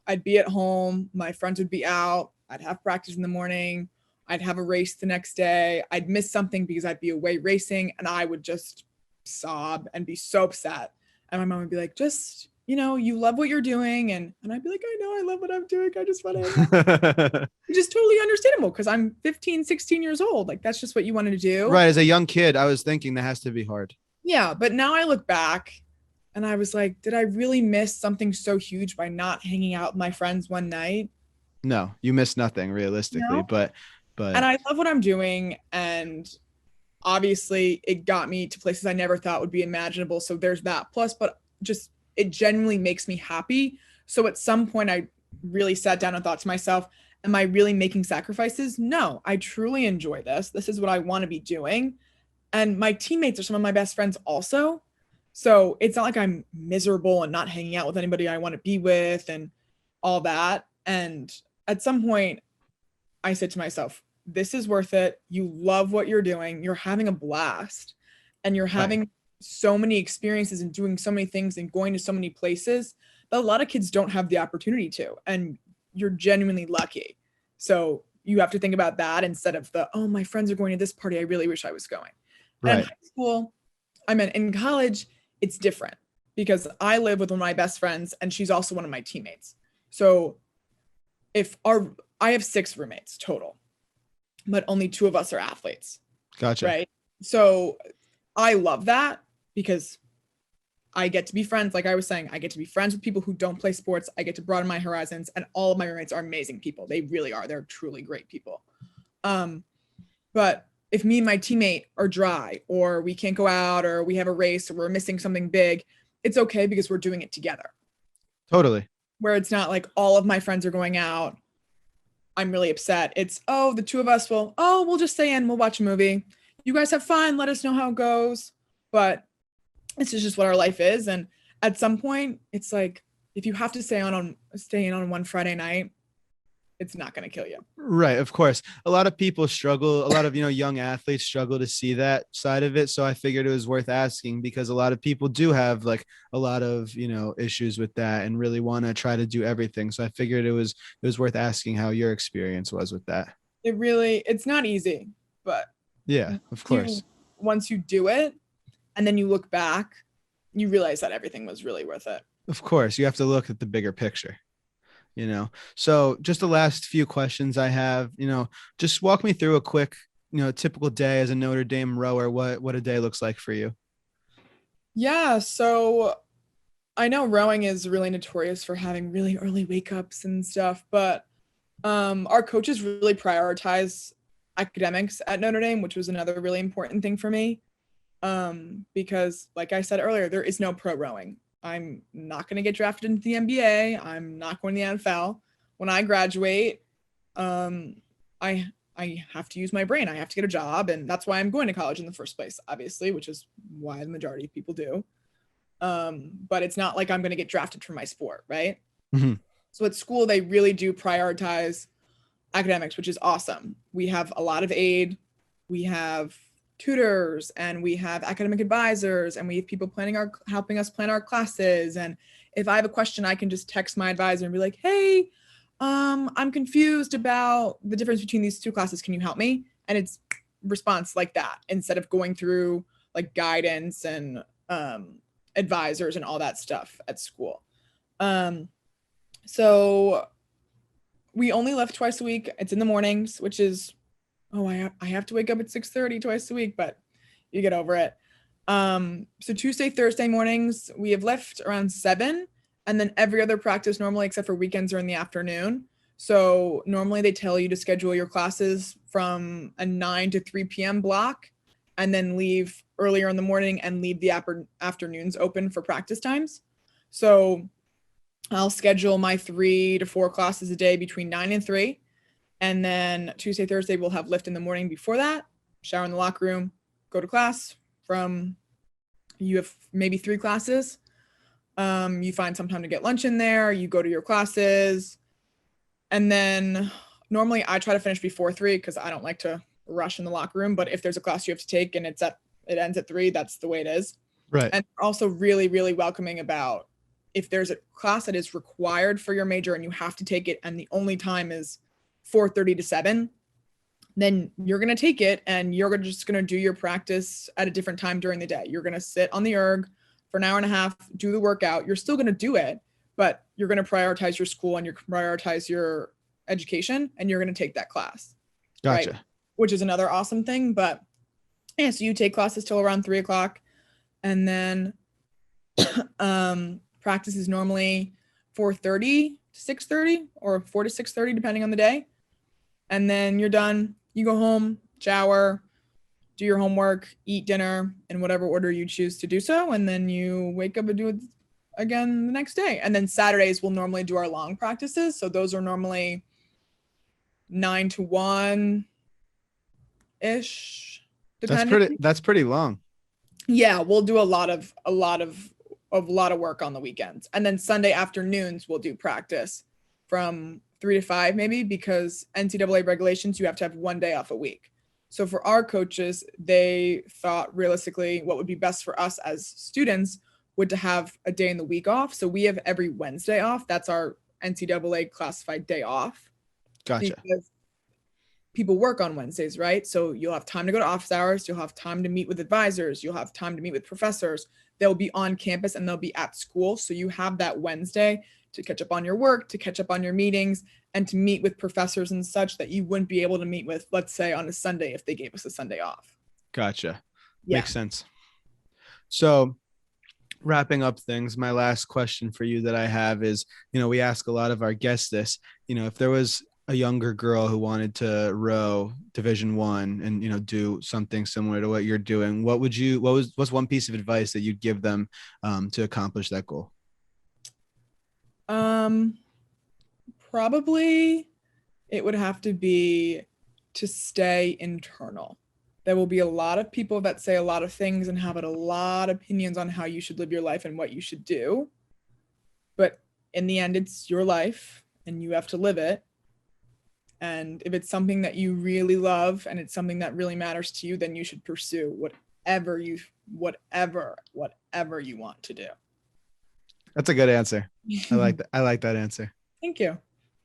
I'd be at home, my friends would be out, I'd have practice in the morning, I'd have a race the next day, I'd miss something because I'd be away racing, and I would just sob and be so upset. And my mom would be like, just, you love what you're doing. And I'd be like, I know I love what I'm doing. I just want to, which is totally understandable because I'm 15, 16 years old. Like, that's just what you wanted to do. Right. As a young kid, I was thinking that has to be hard. Yeah. But now I look back and I was like, did I really miss something so huge by not hanging out with my friends one night? No, you missed nothing realistically, No. but And I love what I'm doing. And obviously it got me to places I never thought would be imaginable. So there's that plus, but just it genuinely makes me happy. So at some point I really sat down and thought to myself, am I really making sacrifices? No, I truly enjoy this. This is what I want to be doing. And my teammates are some of my best friends also. So it's not like I'm miserable and not hanging out with anybody I want to be with and all that. And at some point I said to myself, this is worth it. You love what you're doing. You're having a blast and you're having so many experiences and doing so many things and going to so many places that a lot of kids don't have the opportunity to. And you're genuinely lucky. So you have to think about that instead of oh, my friends are going to this party. I really wish I was going. Right. And in high school, in college, it's different because I live with one of my best friends and she's also one of my teammates. So I have 6 roommates total, but only 2 of us are athletes. Gotcha. Right. So I love that because I get to be friends. Like I was saying, I get to be friends with people who don't play sports. I get to broaden my horizons, and all of my roommates are amazing people. They really are. They're truly great people. But if me and my teammate are dry or we can't go out or we have a race or we're missing something big, it's okay because we're doing it together. Totally. Where it's not like all of my friends are going out. I'm really upset. It's, the 2 of us we'll just stay in. We'll watch a movie. You guys have fun. Let us know how it goes. But this is just what our life is. And at some point, it's like, if you have to stay in on one Friday night, it's not going to kill you. Right. Of course. A lot of people struggle. A lot of, young athletes struggle to see that side of it. So I figured it was worth asking because a lot of people do have like a lot of, issues with that and really want to try to do everything. So I figured it was worth asking how your experience was with that. It's not easy, but yeah, of course. Once you do it and then you look back, you realize that everything was really worth it. Of course. You have to look at the bigger picture. So just the last few questions I have, just walk me through a quick, typical day as a Notre Dame rower, what a day looks like for you. Yeah. So I know rowing is really notorious for having really early wake ups and stuff, but our coaches really prioritize academics at Notre Dame, which was another really important thing for me. Because like I said earlier, there is no pro rowing. I'm not going to get drafted into the NBA. I'm not going to the NFL. When I graduate, I have to use my brain. I have to get a job, and that's why I'm going to college in the first place, obviously, which is why the majority of people do. But it's not like I'm going to get drafted for my sport, right? Mm-hmm. So at school, they really do prioritize academics, which is awesome. We have a lot of aid. We have tutors and we have academic advisors and we have people helping us plan our classes. And if I have a question, I can just text my advisor and be like, hey, I'm confused about the difference between these 2 classes. Can you help me? And it's response like that instead of going through like guidance and advisors and all that stuff at school. So we only left twice a week. It's in the mornings, which is I have to wake up at 6:30 twice a week, but you get over it. So Tuesday, Thursday mornings, we have left around 7, and then every other practice normally, except for weekends, are in the afternoon. So normally they tell you to schedule your classes from a 9 to 3 p.m. block and then leave earlier in the morning and leave the afternoons open for practice times. So I'll schedule my 3 to 4 classes a day between 9 and 3. And then Tuesday, Thursday, we'll have lift in the morning before that, shower in the locker room, go to class. You have maybe 3 classes. You find some time to get lunch in there. You go to your classes. And then normally I try to finish before 3 because I don't like to rush in the locker room. But if there's a class you have to take and it ends at 3, that's the way it is. Right. And also really, really welcoming about if there's a class that is required for your major and you have to take it and the only time is 4:30 to 7, then you're going to take it and you're just going to do your practice at a different time during the day. You're going to sit on the erg for an hour and a half, do the workout. You're still going to do it, but you're going to prioritize your school and you prioritize your education and you're going to take that class. Gotcha. Right? Which is another awesome thing. But yeah, so you take classes till around 3 o'clock and then practice is normally 4:30 to 6:30 or 4 to 6:30, depending on the day. And then you're done. You go home, shower, do your homework, eat dinner in whatever order you choose to do so. And then you wake up and do it again the next day. And then Saturdays we'll normally do our long practices. So those are normally 9 to 1 ish. That's pretty long. Yeah, we'll do a lot of work on the weekends. And then Sunday afternoons we'll do practice from 3 to 5 maybe, because NCAA regulations, you have to have 1 day off a week. So for our coaches, they thought realistically what would be best for us as students would to have a day in the week off. So we have every Wednesday off. That's our NCAA classified day off. Gotcha. Because people work on Wednesdays, right? So you'll have time to go to office hours. You'll have time to meet with advisors. You'll have time to meet with professors. They'll be on campus and they'll be at school. So you have that Wednesday to catch up on your work, to catch up on your meetings, and to meet with professors and such that you wouldn't be able to meet with, let's say, on a Sunday if they gave us a Sunday off. Gotcha. Yeah. Makes sense. So wrapping up things, my last question for you that I have is, we ask a lot of our guests this, if there was a younger girl who wanted to row Division I and, do something similar to what you're doing, what's one piece of advice that you'd give them to accomplish that goal? Probably it would have to be to stay internal. There will be a lot of people that say a lot of things and have a lot of opinions on how you should live your life and what you should do. But in the end, it's your life and you have to live it. And if it's something that you really love and it's something that really matters to you, then you should pursue whatever you want to do. That's a good answer. I like that answer. Thank you.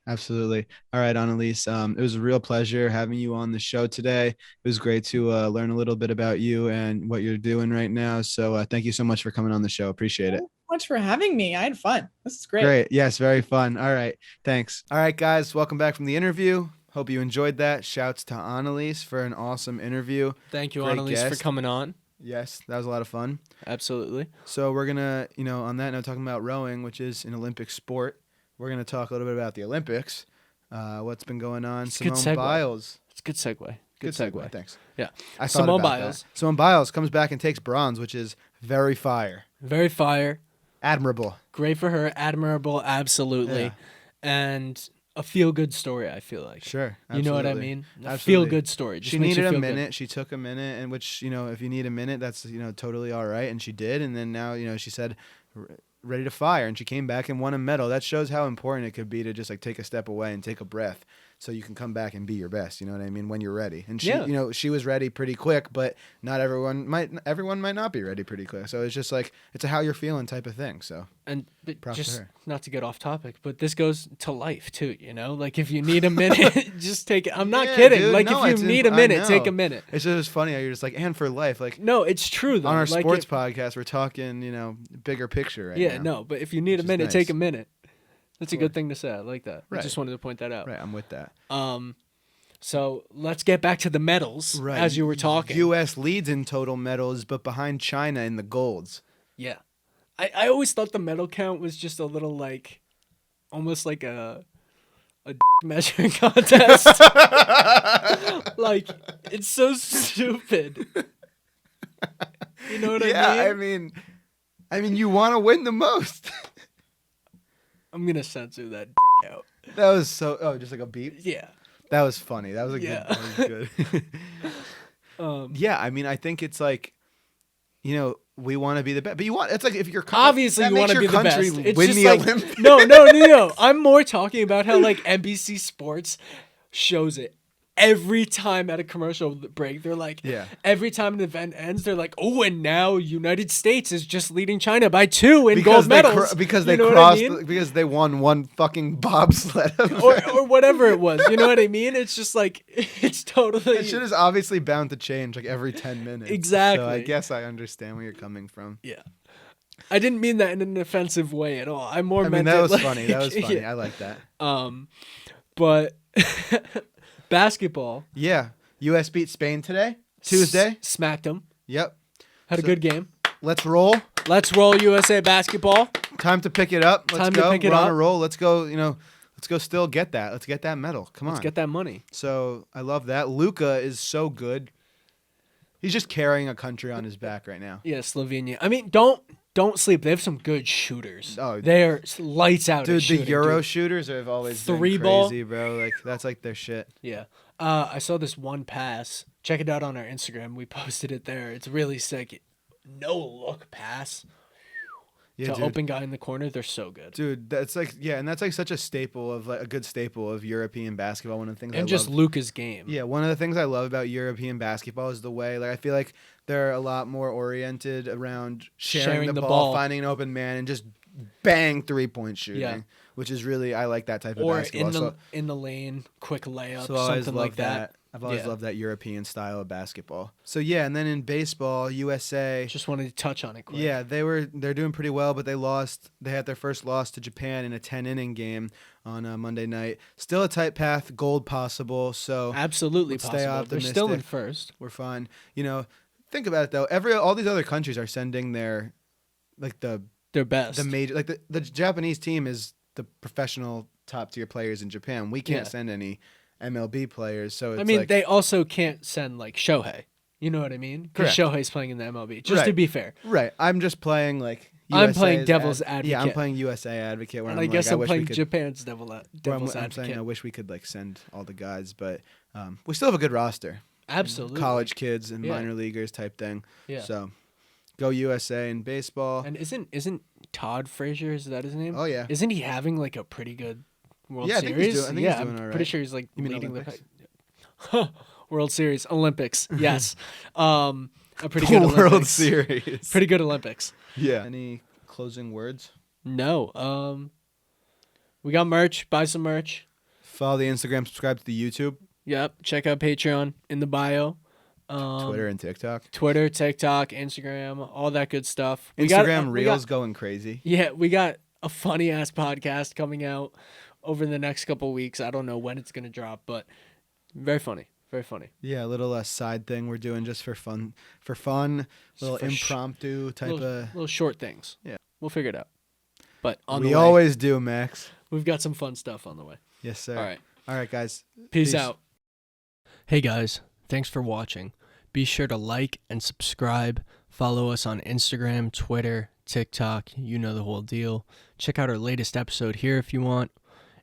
Absolutely. All right, Annaliese. It was a real pleasure having you on the show today. It was great to learn a little bit about you and what you're doing right now. So thank you so much for coming on the show. Appreciate it. Thank you so much for having me. I had fun. This is great. Great. Yes, very fun. All right. Thanks. All right, guys. Welcome back from the interview. Hope you enjoyed that. Shouts to Annaliese for an awesome interview. Thank you, Great Annaliese, for guest. coming on. Yes, that was a lot of fun. Absolutely. So we're going to, on that note, talking about rowing, which is an Olympic sport. We're going to talk a little bit about the Olympics, what's been going on. It's a good Simone segue. Biles. It's a good segue. Good segue. Thanks. Yeah. I thought Simone about Biles. that. Simone Biles comes back and takes bronze, which is very fire. Very fire. Admirable. Great for her. Admirable. Absolutely. Yeah. And a feel-good story, I feel like. Sure. You know what I absolutely. mean? A Absolutely. feel-good story. Just She makes you needed a feel minute. good. She took a minute, and which, if you need a minute, that's, totally all right. And she did. And then now, she said, ready to fire. And she came back and won a medal. That shows how important it could be to just take a step away and take a breath so you can come back and be your best. You know what I mean? When you're ready. And she, Yeah. she was ready pretty quick, but not everyone might not be ready pretty quick. So it's just it's a how you're feeling type of thing. So And props to just her. not to get off topic, but this goes to life too, if you need a minute, just take it. I'm not Yeah, kidding. dude. No, If it's you need a I minute, know. take a minute. It's just funny how you're just and for life, No, it's true though. on our Like, sports podcast, we're talking, bigger picture right Yeah, now. no, but if you need a Which is minute, nice. take a minute. That's a Sure. good thing to say. I like that. Right. I just wanted to point that out. Right, I'm with that. So let's get back to the medals as you were talking. U.S. leads in total medals, but behind China in the golds. Yeah. I always thought the medal count was just a little almost like a a measuring contest. Like, it's so stupid. You know what I mean? I mean, you want to win the most. I'm gonna censor that out. That was just like a beep. Yeah. That was funny. That was a Yeah. good. That was good. Yeah, I mean, I think it's like, we want to be the best, but it's like if you're obviously you want to be the best. It's win just the like Olympics. no. I'm more talking about how like NBC Sports shows it every time at a commercial break. They're like, every time an event ends, they're like, oh, and now United States is just leading China by 2 in gold medals because they crossed because they won one fucking bobsled or whatever it was. You know what I mean? It's just like it's totally. That shit is obviously bound to change like every 10 minutes. Exactly. So I guess I understand where you're coming from. Yeah. I didn't mean that in an offensive way at all. I mean that was like, funny. That was funny. I like that. But basketball. Yeah. U.S. beat Spain today. Tuesday. Smacked them. Yep. Had a good game. Let's roll. Let's roll USA basketball. Time to pick it up. Let's go. We're on a roll. Let's go, let's go still get that. Let's get that medal. Come on. Let's get that money. So I love that. Luka is so good. He's just carrying a country on his back right now. Yeah, Slovenia. I mean, don't sleep. They have some good shooters. Oh, they're lights out. Dude, shooting, the Euro shooters have always been crazy, bro. Like that's like their shit. Yeah. I saw this one pass. Check it out on our Instagram. We posted it there. It's really sick. No look pass. Yeah, to open guy in the corner. They're so good. Dude, that's like and that's like such a staple of like a good staple of European basketball. One of the things and just Luka's game. Yeah, one of the things I love about European basketball is the way I feel like they're a lot more oriented around sharing the ball, finding an open man, and just bang 3-point shooting. Yeah. Which is really I like that type of or basketball. in the lane, quick layup, so something like that. I've always loved that European style of basketball. So yeah, and then in baseball, USA. Just wanted to touch on it quick. Yeah, they're doing pretty well, but they lost. They had their first loss to Japan in a 10-inning game on Monday night. Still a tight path, gold possible. So absolutely let's possible. Stay optimistic. They're still in first. We're fine. Think about it though. All these other countries are sending their best. The major the Japanese team is the professional top tier players in Japan. We can't send any MLB players, so it's they also can't send like Shohei. You know what I mean? Because Shohei's playing in the MLB. Just to be fair. Right. I'm just playing like. I'm playing devil's advocate. Yeah, I'm playing USA advocate. And I guess I'm playing Japan's devil's advocate. I'm saying I wish we could send all the guys, but we still have a good roster. Absolutely. College kids and minor leaguers type thing. Yeah. So, go USA in baseball. And isn't Todd Frazier? Is that his name? Oh yeah. Isn't he having like a pretty good World Series? I think he's doing all right. Pretty sure he's like you mean leading Olympics? the World Series, Olympics. Yes. A pretty good World Olympics. Series. Pretty good Olympics. Yeah. Any closing words? No. We got merch. Buy some merch. Follow the Instagram. Subscribe to the YouTube. Yep. Check out Patreon in the bio. Twitter and TikTok. Twitter, TikTok, Instagram, all that good stuff. Instagram Reels going crazy. Yeah, we got a funny ass podcast coming out over the next couple weeks. I don't know when it's gonna drop, but very funny. Very funny. Yeah, a little side thing we're doing just for fun. Little impromptu type of little short things. Yeah. We'll figure it out. But we always do, Max. We've got some fun stuff on the way. Yes, sir. All right, guys. Peace out. Hey guys, thanks for watching. Be sure to like and subscribe. Follow us on Instagram, Twitter, TikTok. You know the whole deal. Check out our latest episode here if you want.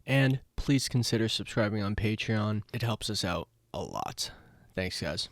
And please consider subscribing on Patreon. It helps us out a lot. Thanks, guys.